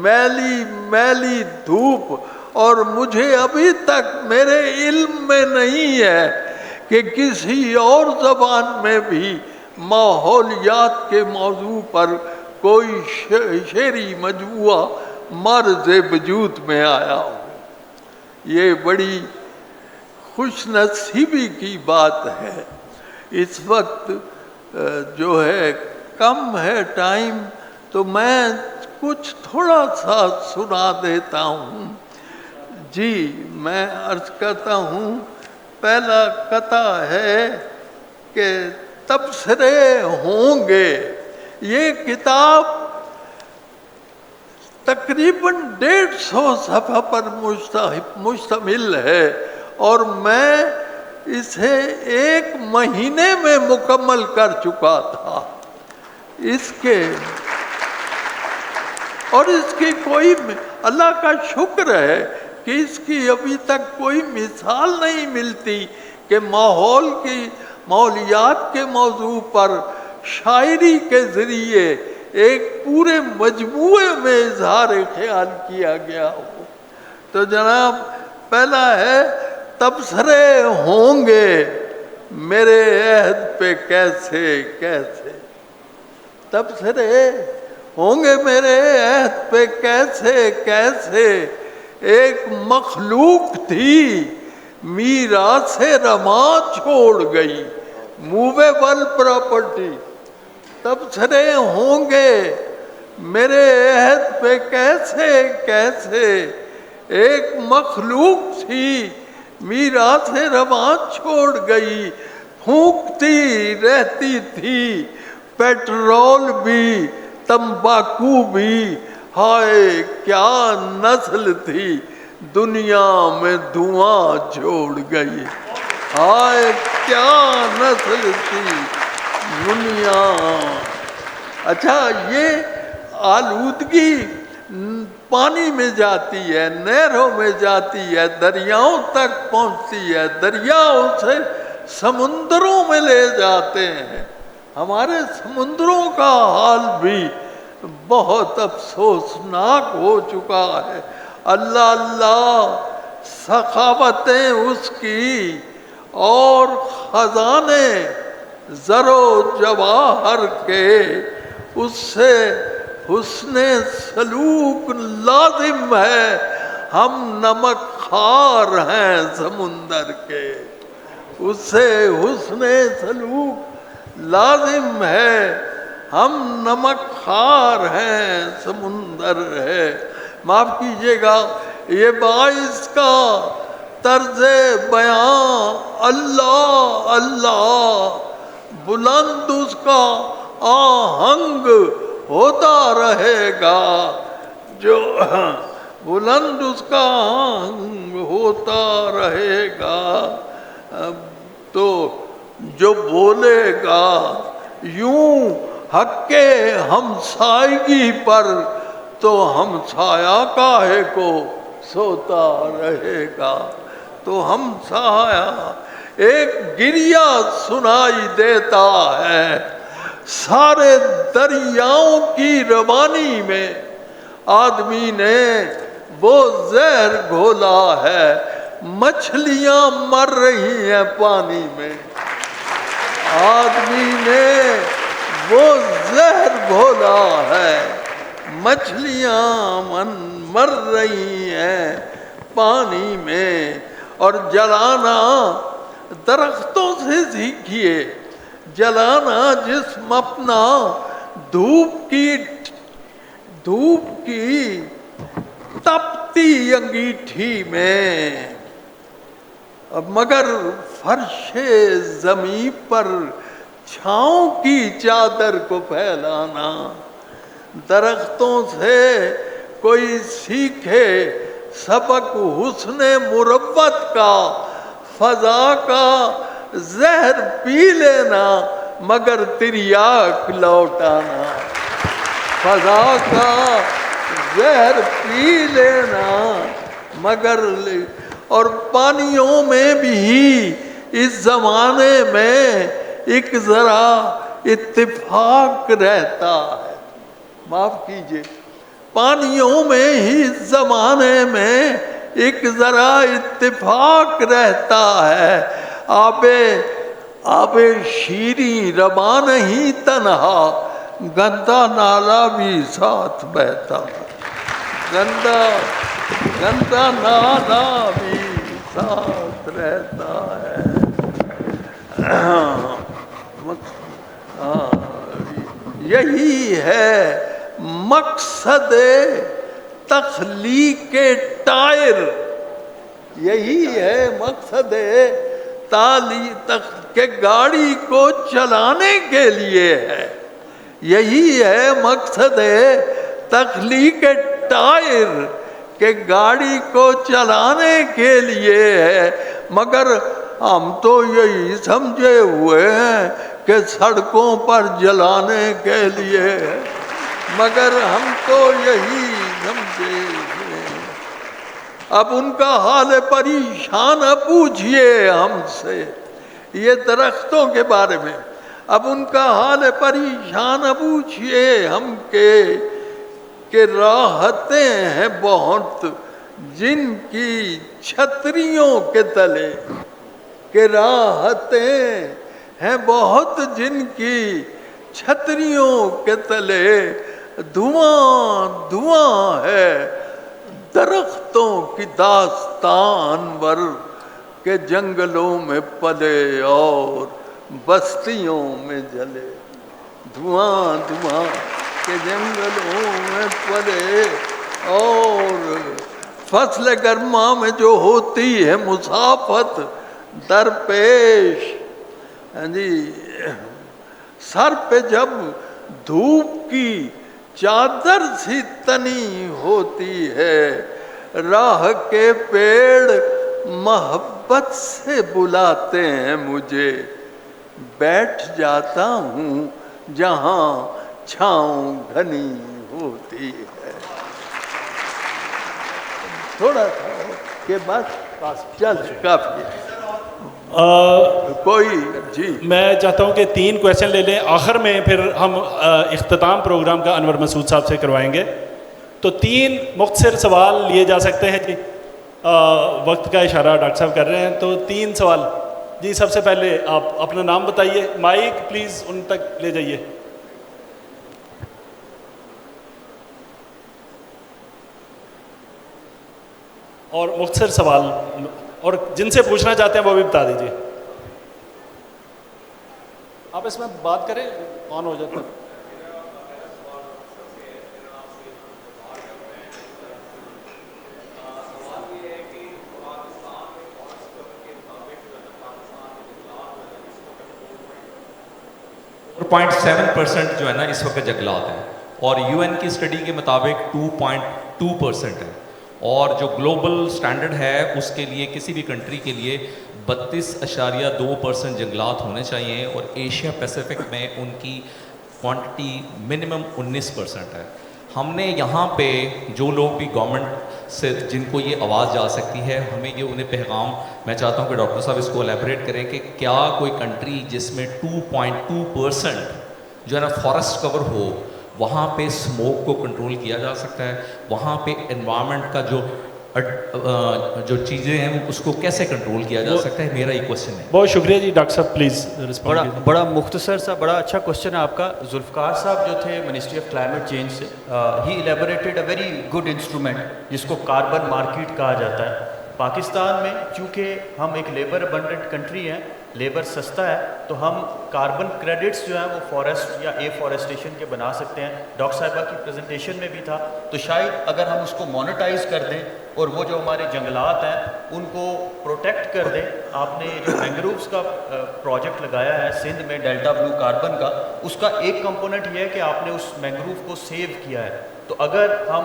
میلی میلی دھوپ. اور مجھے ابھی تک میرے علم میں نہیں ہے کہ کسی اور زبان میں بھی ماحولیات کے موضوع پر کوئی شعری مجموعہ مرز وجود میں آیا ہو. یہ بڑی خوش نصیبی کی بات ہے. اس وقت جو ہے کم ہے ٹائم, تو میں کچھ تھوڑا سا سنا دیتا ہوں. جی میں عرض کرتا ہوں. پہلا قطعہ ہے کہ تبصرے ہوں گے. یہ کتاب تقریباً 150 صفحہ پر مشتمل ہے, اور میں اسے 1 مہینے میں مکمل کر چکا تھا. اس کی کوئی, اللہ کا شکر ہے کہ اس کی ابھی تک کوئی مثال نہیں ملتی کہ ماحولیات کے موضوع پر شاعری کے ذریعے ایک پورے مجموعے میں اظہار خیال کیا گیا ہو. تو جناب پہلا ہے تبصرے ہوں گے میرے عہد پہ کیسے کیسے. تبصرے ہوں گے میرے عہد پہ کیسے کیسے. ایک مخلوق تھی میراث رواں چھوڑ گئی, موویبل پراپرٹی. تبصرے ہوں گے میرے عہد پہ کیسے کیسے. ایک مخلوق تھی میراث رواں چھوڑ گئی, پھونکتی رہتی تھی پیٹرول بھی تمباکو بھی. ہائے کیا نسل تھی دنیا میں دھواں چھوڑ گئی. ہائے کیا نسل تھی دنیا. اچھا, یہ آلودگی پانی میں جاتی ہے, نہروں میں جاتی ہے, دریاؤں تک پہنچتی ہے, دریاؤں سے سمندروں میں لے جاتے ہیں. ہمارے سمندروں کا حال بھی بہت افسوسناک ہو چکا ہے. اللہ اللہ, سخاوتیں اس کی اور خزانے زر و جواہر کے اس سے حسن سلوک لازم ہے، ہم نمک خوار ہیں سمندر کے. اس سے حسن سلوک لازم ہے، ہم نمک خوار ہیں سمندر ہے. معاف کیجیے گا، یہ باعث کا طرز بیان اللہ اللہ، بلند اس کا آہنگ ہوتا رہے گا، جو بلند اس کا آہنگ ہوتا رہے گا. تو جو بولے گا یوں حق کے ہمسائیگی پر، تو ہمسایہ کاہے کو سوتا رہے گا. تو ہمسایہ ایک گریہ سنائی دیتا ہے، سارے دریاؤں کی روانی میں آدمی نے وہ زہر گھولا ہے، مچھلیاں مر رہی ہیں پانی میں. آدمی نے وہ زہر گھولا ہے، مچھلیاں مر رہی ہیں پانی میں. اور جلانا درختوں سے سیکھیے، جلانا جسم اپنا دھوپ کی تپتی انگیٹھی میں، مگر فرش زمین پر چھاؤں کی چادر کو پھیلانا. درختوں سے کوئی سیکھے سبق حسن مروت کا، فضا کا زہر پی لینا مگر تریاک لوٹانا. فضا کا زہر پی لینا مگر، اور پانیوں میں بھی اس زمانے میں ایک ذرا اتفاق رہتا ہے. معاف کیجیے، پانیوں میں ہی اس زمانے میں ایک ذرا اتفاق رہتا ہے. آب شیریں رواں نہیں تنہا، گندا نالا بھی ساتھ بہتا ہے. گندا نالا بھی ساتھ رہتا ہے. یہی ہے مقصد تخلیق ٹائر، یہی ہے مقصد کہ گاڑی کو چلانے کے لیے ہے. یہی ہے مقصد تخلیق ٹائر کہ گاڑی کو چلانے کے لیے ہے. مگر ہم تو یہی سمجھے ہوئے ہیں کہ سڑکوں پر جلانے کے لیے ہے، مگر ہم تو یہی سمجھے ہوئے ہیں. اب ان کا حال پریشان پوچھئے ہم سے، یہ درختوں کے بارے میں. اب ان کا حال پریشان پوچھئے ہم کہ راحتیں ہیں بہت جن کی چھتریوں کے تلے، کہ راحتیں ہیں بہت جن کی چھتریوں کے تلے. دھواں دھواں ہے درختوں کی داستان ور، کہ جنگلوں میں پلے اور بستیوں میں جلے. دھواں دھواں کہ جنگلوں میں پلے اور فصل گرما میں جو ہوتی ہے مسافت درپیش. جی سر پہ جب دھوپ کی چادر سی تنی ہوتی ہے، راہ کے پیڑ محبت سے بلاتے ہیں مجھے، بیٹھ جاتا ہوں جہاں چھاؤں گھنی ہوتی ہے. تھوڑا سا کہ بس چل کافی کوئی. جی میں چاہتا ہوں کہ 3 کویشچن لے لیں، آخر میں پھر ہم اختتام پروگرام کا انور مسعود صاحب سے کروائیں گے. تو 3 مختصر سوال لیے جا سکتے ہیں. جی وقت کا اشارہ ڈاکٹر صاحب کر رہے ہیں، تو 3 سوال. جی سب سے پہلے آپ اپنا نام بتائیے، مائک پلیز ان تک لے جائیے. اور مختصر سوال, اور جن سے پوچھنا چاہتے ہیں وہ بھی بتا دیجیے. آپ اس میں بات کریں, آن ہو جاتا ہے. اور 0.7% جو ہے نا اس وقت جنگلات ہیں, اور یو این کی اسٹڈی کے مطابق 2.2% ہے, اور جو گلوبل سٹینڈرڈ ہے اس کے لیے کسی بھی کنٹری کے لیے 32.2% جنگلات ہونے چاہیے, اور ایشیا پیسیفک میں ان کی کوانٹٹی منیمم 19% ہے. ہم نے یہاں پہ جو لوگ بھی گورنمنٹ سے جن کو یہ آواز جا سکتی ہے, ہمیں یہ انہیں پیغام, میں چاہتا ہوں کہ ڈاکٹر صاحب اس کو الیبریٹ کریں کہ کیا کوئی کنٹری جس میں 2.2% جو ہے نا فارسٹ کور ہو, وہاں پہ اسموک کو کنٹرول کیا جا سکتا ہے, وہاں پہ انوائرمنٹ کا جو چیزیں ہیں اس کو کیسے کنٹرول کیا جا سکتا ہے, میرا یہ کوشچن ہے. بہت شکریہ جی. ڈاکٹر صاحب پلیز رسپونڈ. بڑا مختصر سا بڑا اچھا کوشچن ہے آپ کا. ذوالفقار صاحب جو تھے منسٹری آف کلائمیٹ چینج سے, ہی elaborated a very good instrument جس کو کاربن مارکیٹ کہا جاتا ہے. پاکستان میں چونکہ ہم ایک لیبر ابنڈنٹ کنٹری ہیں, لیبر سستا ہے, تو ہم کاربن کریڈٹس جو ہیں وہ فارسٹ یا ایفورسٹیشن کے بنا سکتے ہیں. ڈاکٹر صاحبہ کی پریزنٹیشن میں بھی تھا, تو شاید اگر ہم اس کو مانیٹائز کر دیں اور وہ جو ہمارے جنگلات ہیں ان کو پروٹیکٹ کر دیں. آپ نے جو مینگرووز کا پروجیکٹ لگایا ہے سندھ میں ڈیلٹا بلو کاربن کا, اس کا ایک کمپوننٹ یہ ہے کہ آپ نے اس مینگروو کو سیو کیا ہے. تو اگر ہم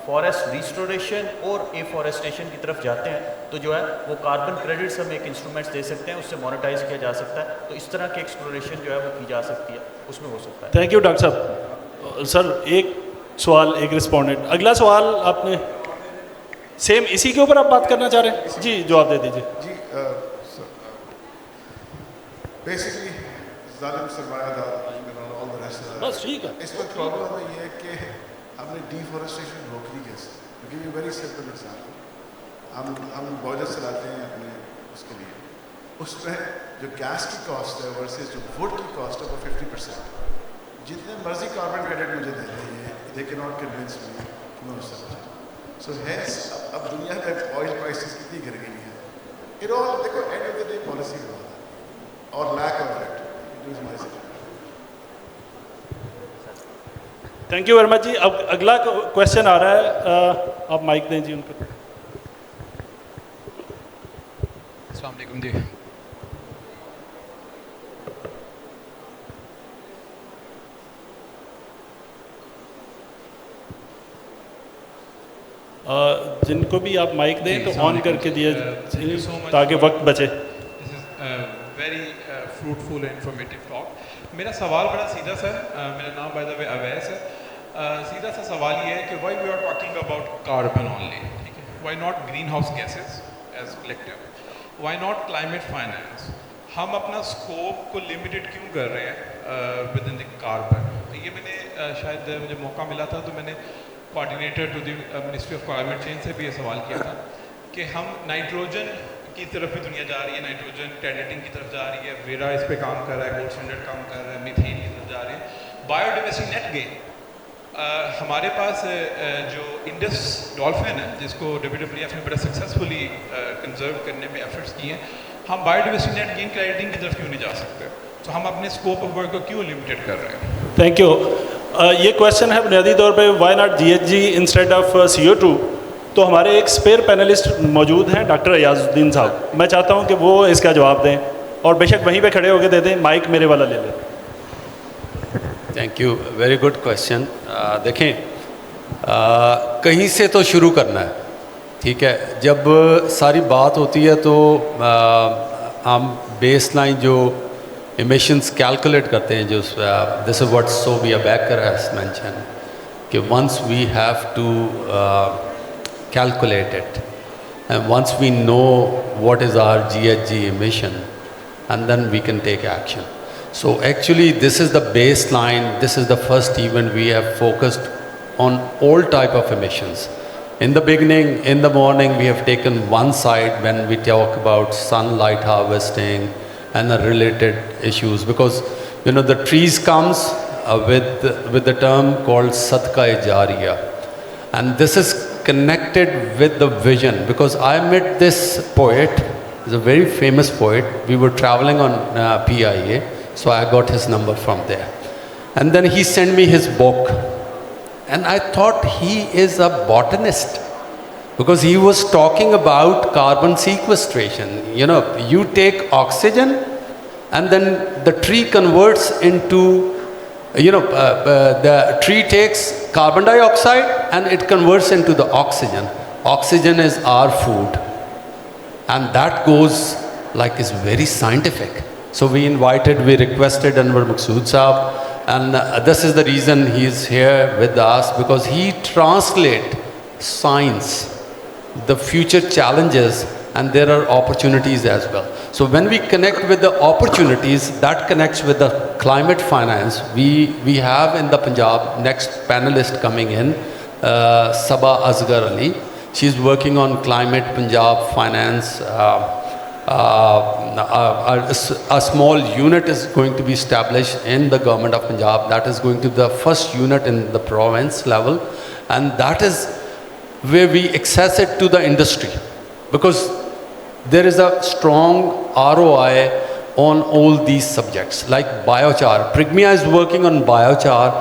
فارسٹ ریسٹوریشن اور ایفورسٹیشن کی طرف جاتے ہیں تو جو ہے وہ کاربن کریڈٹس ہم ایک انسٹرومنٹس دے سکتے ہیں, اس سے مانیٹائز کیا جا سکتا ہے. تو اس طرح کی ایکسپلوریشن جو ہے وہ کی جا سکتی ہے, اس میں ہو سکتا ہے. تھینک یو ڈاکٹر صاحب. سر ایک سوال, ایک رسپونڈنٹ. اگلا سوال آپ نے سیم اسی کے اوپر آپ بات کرنا چاہ رہے ہیں جی, جواب دے دیجیے. جی بیسکلی ظالم سرمایہ دار بس ٹھیک ہے. اس میں پرابلم ہمیں یہ ہے کہ ہم نے ڈیفورسٹریشن روکنی کیسے. Give you very simple example. ہم بوائلر چلاتے ہیں اپنے اس کے لیے, اس میں جو گیس کی کاسٹ ہے ورسز جو ووڈ کی کاسٹ ہے وہ 50%. جتنے مرضی کاربن کریڈٹ مجھے دیتے ہیں دے کی not convince me no sir. So hence اب دنیا میں آئل پرائسز کتنی گر گئی ہیں. اٹ آل دیکھو end of the day policy کا ہوتا ہے اور lack of it. It is my suggestion. Thank you very much جی. اب اگلا کویشچن آ رہا ہے, آپ مائک دیں جی ان کو. السلام علیکم جی. جن کو بھی آپ مائک دیں تو آن کر کے دیا تاکہ وقت بچے. Very fruitful and informative talk. میرا سوال بڑا سیدھا سا ہے. میرا نام بائی دا وے اویس ہے. سیدھا سا سوال یہ ہے کہ why we are talking about carbon only, ٹھیک ہے, why not greenhouse gases as collective, why not climate finance. ہم اپنا اسکوپ کو لمیٹڈ کیوں کر رہے ہیں ود ان دی کاربن. یہ میں نے شاید مجھے موقع ملا تھا تو میں نے coordinator to the ministry of climate change سے بھی یہ سوال کیا تھا کہ ہم نائٹروجن کی طرف بھی دنیا جا رہی ہے, نائٹروجن ٹینیٹنگ کی طرف جا رہی ہے, ویرا اس پہ کام کر رہا ہے, گولڈ اسٹینڈرڈ کام کر رہا ہے, میتھین کی طرف جا رہے ہیں, بایو ڈائیورسٹی نیٹ گین. ہمارے پاس جو انڈس ڈولفن ہے جس کو WWF نے بڑا سکسیزفلی کنزرو کرنے میں ایفرٹس کیے ہیں, ہم بایو ڈائیورسٹی نیٹ گین کریڈٹنگ کی طرف کیوں نہیں جا سکتے؟ تو ہم اپنے اسکوپ آف ورک کو کیوں لمیٹڈ کر رہے ہیں؟ Thank you. یہ کویشچن ہے بنیادی طور پہ why not GHG instead of CO2. تو ہمارے ایک اسپیئر پینلسٹ موجود ہیں ڈاکٹر ایاز الدین صاحب, میں چاہتا ہوں کہ وہ اس کا جواب دیں, اور بے شک وہیں پہ کھڑے ہو کے دے دیں. مائک میرے والا لے لیں. Thank you, very good question. دیکھیں کہیں سے تو شروع کرنا ہے, ٹھیک ہے. جب ساری بات ہوتی ہے تو ہم بیس لائن جو emissions کیلکولیٹ کرتے ہیں, جو this is what Sobia Baker has mention, کہ once we have to calculate it, and once we know what is our GHG emission, and then we can take action. So actually this is the baseline, this is the first event we have focused on all type of emissions. In the beginning, in the morning, we have taken one side when we talk about sunlight harvesting and the related issues, because you know the trees comes with the term called sadqa-e-jariya, and this is connected with the vision, because I met this poet, he's a very famous poet. We were traveling on PIA, so I got his number from there. And then he sent me his book. And I thought he is a botanist, because he was talking about carbon sequestration. You know, you take oxygen and then the tree converts into, the tree takes carbon dioxide and it converts into the oxygen. Oxygen is our food. And that goes like is very scientific. So we requested Anwar Maqsood Saab, and this is the reason he is here with us, because he translates science, the future challenges, and there are opportunities as well. So when we connect with the opportunities, that connects with the climate finance. We have in the Punjab, next panelist coming in, Saba Asghar Ali. She's working on climate Punjab finance. A small unit is going to be established in the government of Punjab. That is going to be the first unit in the province level, and that is where we access it to the industry, because there is a strong ROI on all these subjects, like biochar. Prigmia is working on biochar,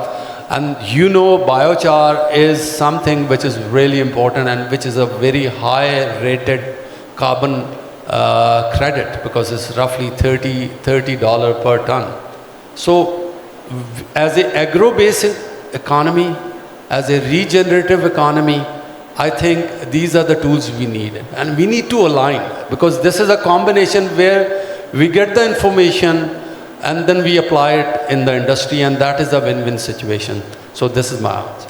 and biochar is something which is really important and which is a very high rated carbon credit, because it's roughly $30 per ton. So as an agro-based economy, as a regenerative economy, I think these are the tools we need, and we need to align, because this is a combination where we get the information and then we apply it in the industry, and that is a win-win situation. So this is my answer.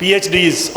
PhDs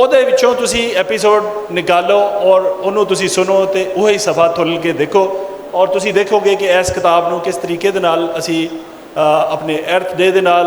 ਉਹਦੇ ਵਿੱਚੋਂ ਤੁਸੀਂ episode ਨਿਕਾਲੋ ਔਰ ਉਹਨੂੰ ਤੁਸੀਂ ਸੁਣੋ ਤੇ ਉਹੀ ਸਫਾ ਤੁਲ ਕੇ ਦੇਖੋ, ਔਰ ਤੁਸੀਂ ਦੇਖੋਗੇ ਕਿ ਇਸ ਕਿਤਾਬ ਨੂੰ ਕਿਸ ਤਰੀਕੇ ਦੇ ਨਾਲ ਅਸੀਂ ਆਪਣੇ ਅਰਥ ਡੇ ਦੇ ਨਾਲ,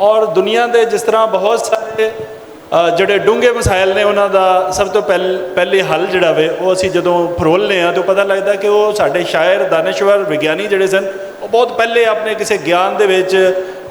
ਔਰ ਦੁਨੀਆ ਦੇ ਜਿਸ ਤਰ੍ਹਾਂ ਬਹੁਤ ਸਾਰੇ ਜਿਹੜੇ ਡੂੰਘੇ ਮਸਾਇਲ ਨੇ ਉਹਨਾਂ ਦਾ ਸਭ ਤੋਂ ਪਹਿਲੇ ਹੱਲ ਜਿਹੜਾ ਵੇ ਉਹ ਅਸੀਂ ਜਦੋਂ ਫਰੋਲਨੇ ਆ ਤਾਂ ਪਤਾ ਲੱਗਦਾ ਕਿ ਉਹ ਸਾਡੇ ਸ਼ਾਇਰ ਦਾਨਿਸ਼ਵਰ ਵਿਗਿਆਨੀ ਜਿਹੜੇ ਸਨ ਉਹ ਬਹੁਤ ਪਹਿਲੇ ਆਪਣੇ ਕਿਸੇ ਗਿਆਨ ਦੇ ਵਿੱਚ,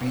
B,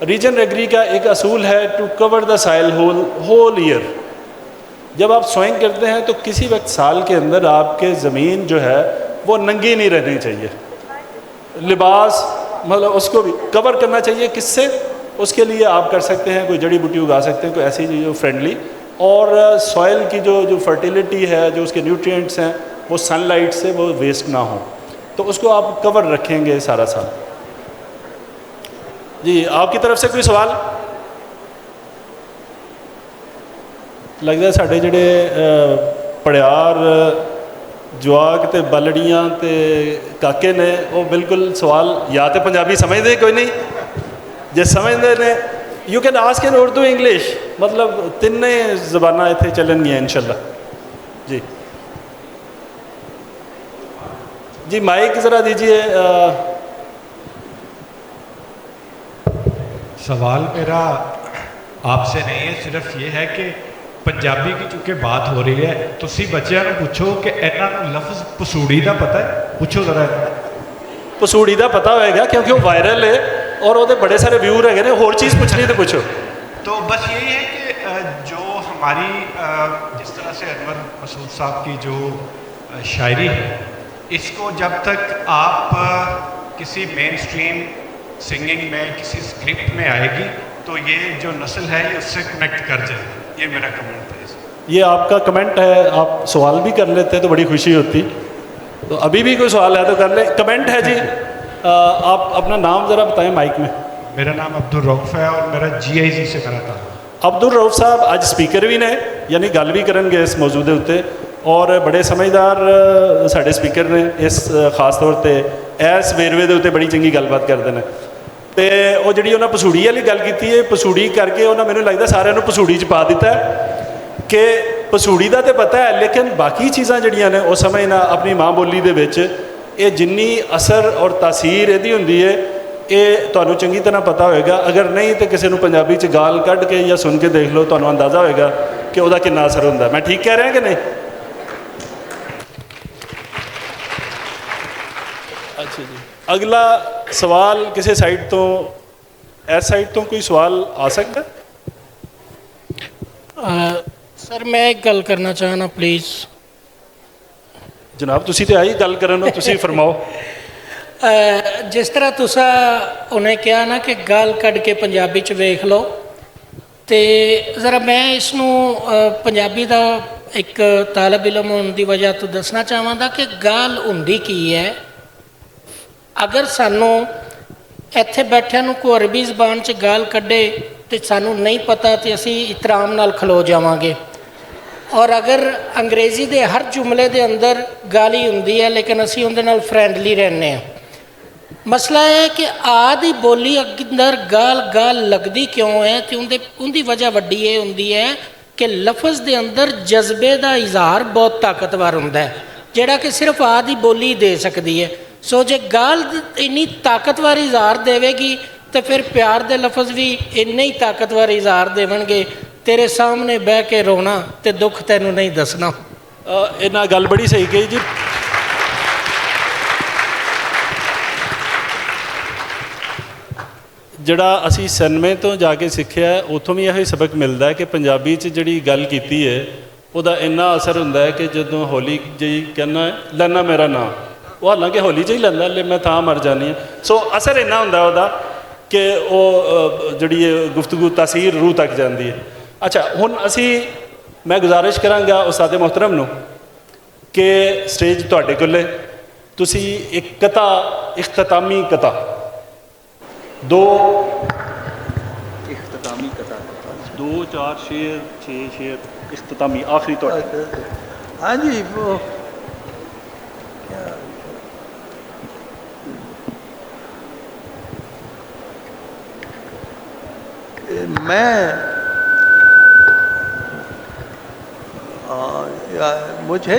ریجن ایگری کا ایک اصول ہے ٹو کور دا سائل ہول ایئر. جب آپ سوئنگ کرتے ہیں تو کسی وقت سال کے اندر آپ کے زمین جو ہے وہ ننگی نہیں رہنی چاہیے, لباس مطلب اس کو بھی کور کرنا چاہیے. کس سے؟ اس کے لیے آپ کر سکتے ہیں کوئی جڑی بوٹی اگا سکتے ہیں, کوئی ایسی چیز جو فرینڈلی, اور سوئل کی جو فرٹیلیٹی ہے, جو اس کے نیوٹرینٹس ہیں, وہ سن لائٹ سے وہ ویسٹ نہ ہوں, تو اس کو آپ کور رکھیں گے سارا سال. جی آپ کی طرف سے کوئی سوال؟ لگتا ہے ساڈے جڑے پڑیار جواک تے بلڑیاں تے کاکے نے وہ بالکل سوال یا تے پنجابی سمجھتے کوئی نہیں, جے سمجھتے نے you can ask in Urdu English, مطلب تینیں زباناں اتنے چلن گیا انشاءاللہ. جی جی مائک ذرا دیجیے. سوال میرا آپ سے نہیں ہے, صرف یہ ہے کہ پنجابی کی چونکہ بات ہو رہی ہے, تسی بچیاں نوں پوچھو کہ انہاں نوں لفظ پسوڑی دا پتہ ہے, پوچھو ذرا. پسوڑی دا پتہ ہوئے گا کیونکہ وہ وائرل ہے اور وہ بڑے سارے ویو رہ گئے, اور چیز پوچھنی تو پوچھو. تو بس یہی ہے کہ جو ہماری جس طرح سے انور مسعود صاحب کی جو شاعری ہے, اس کو جب تک آپ کسی مین اسٹریم سنگنگ میں کسی اسکرپٹ میں آئے گی تو یہ جو نسل ہے یہ اس سے کنیکٹ کر جائے گی. یہ میرا کمنٹ ہے. یہ آپ کا کمنٹ ہے, آپ سوال بھی کر لیتے تو بڑی خوشی ہوتی. تو ابھی بھی کوئی سوال ہے تو کر لیں. کمنٹ ہے جی, آپ اپنا نام ذرا بتائیں مائک میں. میرا نام عبدالرؤف ہے اور میرا GIZ سے کرا تھا. عبدالرؤف صاحب اج سپیکر بھی نے, یعنی گل بھی کرن گے اس موضوع دے اتنے, اور بڑے سمجھدار ساڈے سپیکر نے. اس خاص طور پہ اس ویروے دے اتنے بڑی چنگی گل بات کرتے ہیں. تو وہ جڑی انہیں پسوڑی والی گل کی ہے, پسوڑی کر کے انہیں مینوں لگتا سارے پسوڑی چ پا دیتا ہے کہ پسوڑی دا تے پتہ ہے, لیکن باقی چیزاں جڑیاں نے وہ سمجھنا اپنی ماں بولی دے وچ یہ جنی اثر اور تاثیر یہ ہوندی ہے یہ تمہیں چنگی طرح پتہ ہوئے گا. اگر نہیں تو کسی پنجابی چ گال کڈ کے یا سن کے دیکھ لو, تمہیں اندازہ ہوئے گا کہ وہ کنا اثر ہوتا ہے. میں ٹھیک کہہ رہا کہ نہیں؟ اچھا جی, اگلا سوال کسی سائڈ تو, اس سائڈ تو کوئی سوال آ سکتا ہے؟ سر میں ایک گل کرنا چاہنا پلیز. جناب تسی تے آئی گل کرن, تسی فرماؤ. جس طرح تسا انہیں کہا نا کہ گال کڈ کے پنجابی چ ویکھ لو, تے ذرا میں اس پنجابی دا ایک طالب علم ہونے دی وجہ تو دسنا چاہواں گا کہ گال ہوندی کی ہے. اگر سانوں ایتھے بیٹھے نوں کوئی عربی زبان چ گال کڈے تو سانوں نہیں پتہ تو اسی احترام نال کھلو جاواں گے, اور اگر انگریزی دے ہر جملے دے اندر گالی ہوندی ہے لیکن اسی اندر نال فرینڈلی رہنے ہیں. مسئلہ ہے کہ آدھی بولی اندر گال گال لگدی کیوں ہے, تو ان دی وجہ وڈی یہ ہوندی ہے کہ لفظ دے اندر جذبے دا اظہار بہت طاقتور ہوندا ہے جڑا کہ صرف آدھی بولی دے سکتی ہے. سو جے گال اینی طاقتور اظہار دے گی تو پھر پیار دے لفظ بھی انے ہی طاقتور اظہار دیون گے. تیرے سامنے بہ کے رونا تے دکھ تینوں نہیں دسنا. انہاں گل بڑی صحیح کہی جی. جڑا اسی سنمے تو جا کے سیکھیا ہے اتوں بھی یہ سبق ملتا ہے کہ پنجابی چ جڑی گل کیتی ہے وہ اینا اثر ہوتا ہے کہ جدوں ہولی جی کہنا ہے لینا میرا نام, وہ حالانکہ ہولی چ ہی لینا لے میں تھاں مر جانی ہے. سو اثر اینا ہوتا ہے وہ کہ وہ جڑی گفتگو تاثیر روح تک جاندی ہے. اچھا ہن اسی میں گزارش کراں گا استاد محترم نو کہ سٹیج تواڈے کول ہے, تسی ایک قطع اختتامی قطع دو اختتامی قطع 2 4 شعر 6 شعر اختتامی آخری طور. ہاں جی وہ میں مجھے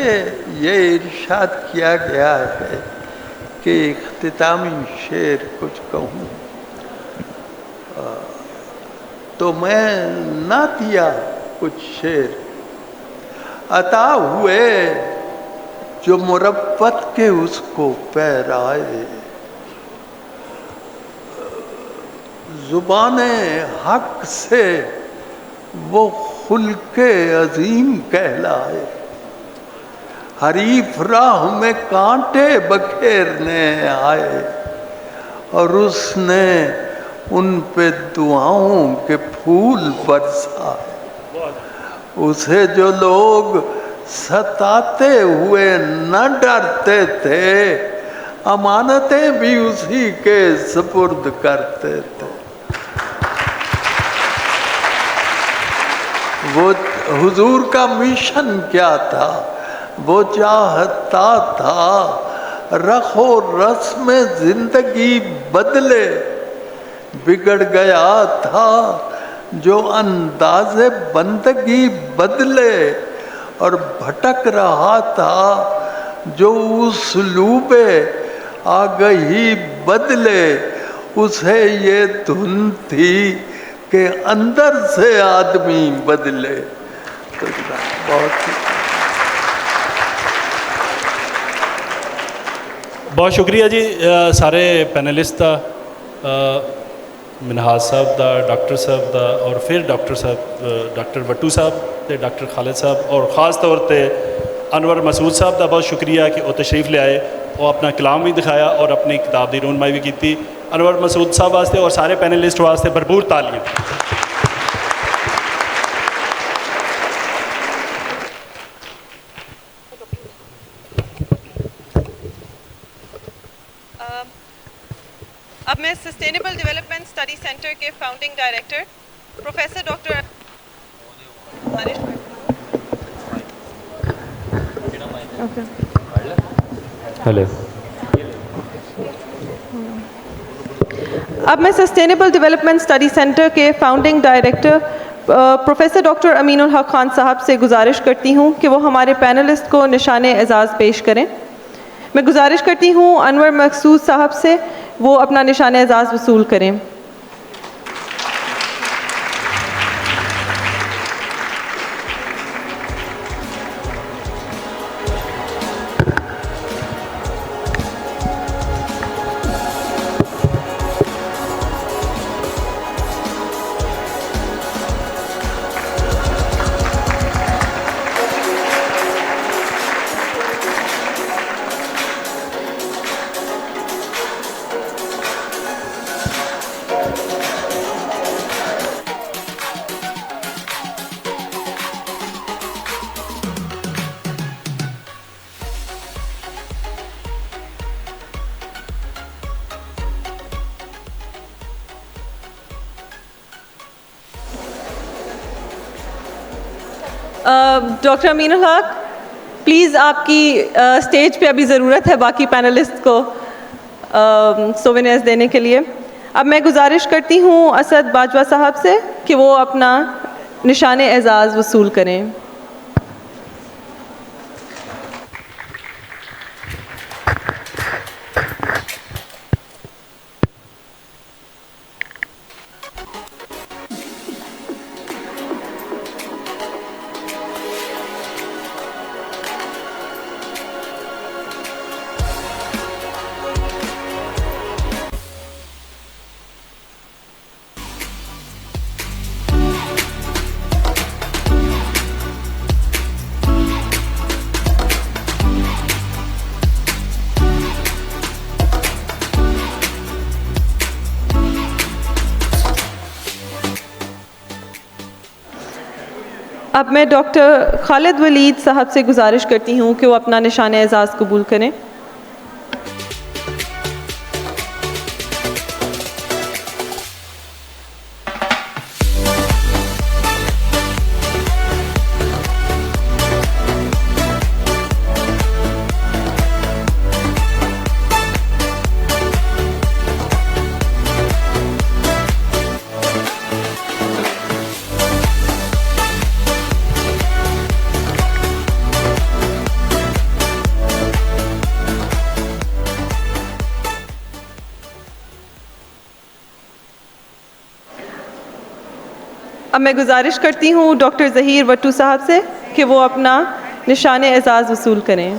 یہ ارشاد کیا گیا ہے کہ اختتامی شعر کچھ کہوں تو میں نعتیہ کچھ شعر عطا ہوئے جو مربت کے اس کو پیرائے. زبان حق سے وہ خلق عظیم کہلائے. حریف راہ میں کانٹے بکھیرنے آئے اور اس نے ان پہ دعاؤں کے پھول برسائے. اسے جو لوگ ستاتے ہوئے نہ ڈرتے تھے امانتیں بھی اسی کے سپرد کرتے تھے. وہ حضور کا مشن کیا تھا؟ وہ چاہتا تھا رخ و رسم زندگی بدلے. بگڑ گیا تھا جو انداز بندگی بدلے اور بھٹک رہا تھا جو اسلوب آگہی بدلے. اسے یہ دھن تھی کہ اندر سے آدمی بدلے. بہت شکریہ جی سارے پینلسٹ کا، منہاز صاحب دا، ڈاکٹر صاحب دا، اور پھر ڈاکٹر صاحب ڈاکٹر وٹو صاحب تے ڈاکٹر خالد صاحب، اور خاص طور تے انور مسعود صاحب دا بہت شکریہ کہ وہ تشریف لے آئے، وہ اپنا کلام بھی دکھایا اور اپنی کتاب دی رونمائی بھی کی. انور مسعود صاحب واسطے اور سارے پینلسٹ واسطے بھرپور تعلیم. اب میں سسٹینیبل ڈیولپمنٹ اسٹڈی سینٹر کے founding director professor doctor development study centre کے فاؤنڈنگ ڈائریکٹر پروفیسر ڈاکٹر امین الحق خان صاحب سے گزارش کرتی ہوں کہ وہ ہمارے پینلسٹ کو نشان اعزاز پیش کریں. میں گزارش کرتی ہوں انور مسعود صاحب سے وہ اپنا نشان اعزاز وصول کریں. ڈاکٹر امین الحق پلیز آپ کی اسٹیج پہ ابھی ضرورت ہے باقی پینلسٹ کو سووینئرز دینے کے لیے. اب میں گزارش کرتی ہوں اسد باجوہ صاحب سے کہ وہ اپنا نشان اعزاز وصول کریں. اب میں ڈاکٹر خالد ولید صاحب سے گزارش کرتی ہوں کہ وہ اپنا نشان اعزاز قبول کریں. اب میں گزارش کرتی ہوں ڈاکٹر ظہیر وٹو صاحب سے کہ وہ اپنا نشان اعزاز وصول کریں.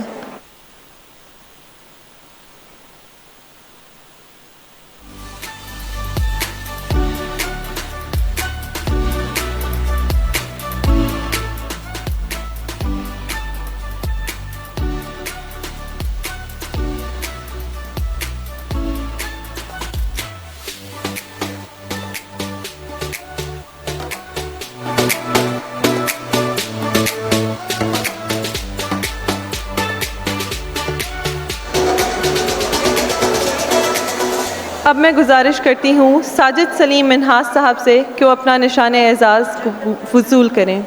اب میں گزارش کرتی ہوں ساجد سلیم منہاس صاحب سے کہ وہ اپنا نشان اعزاز وصول کریں.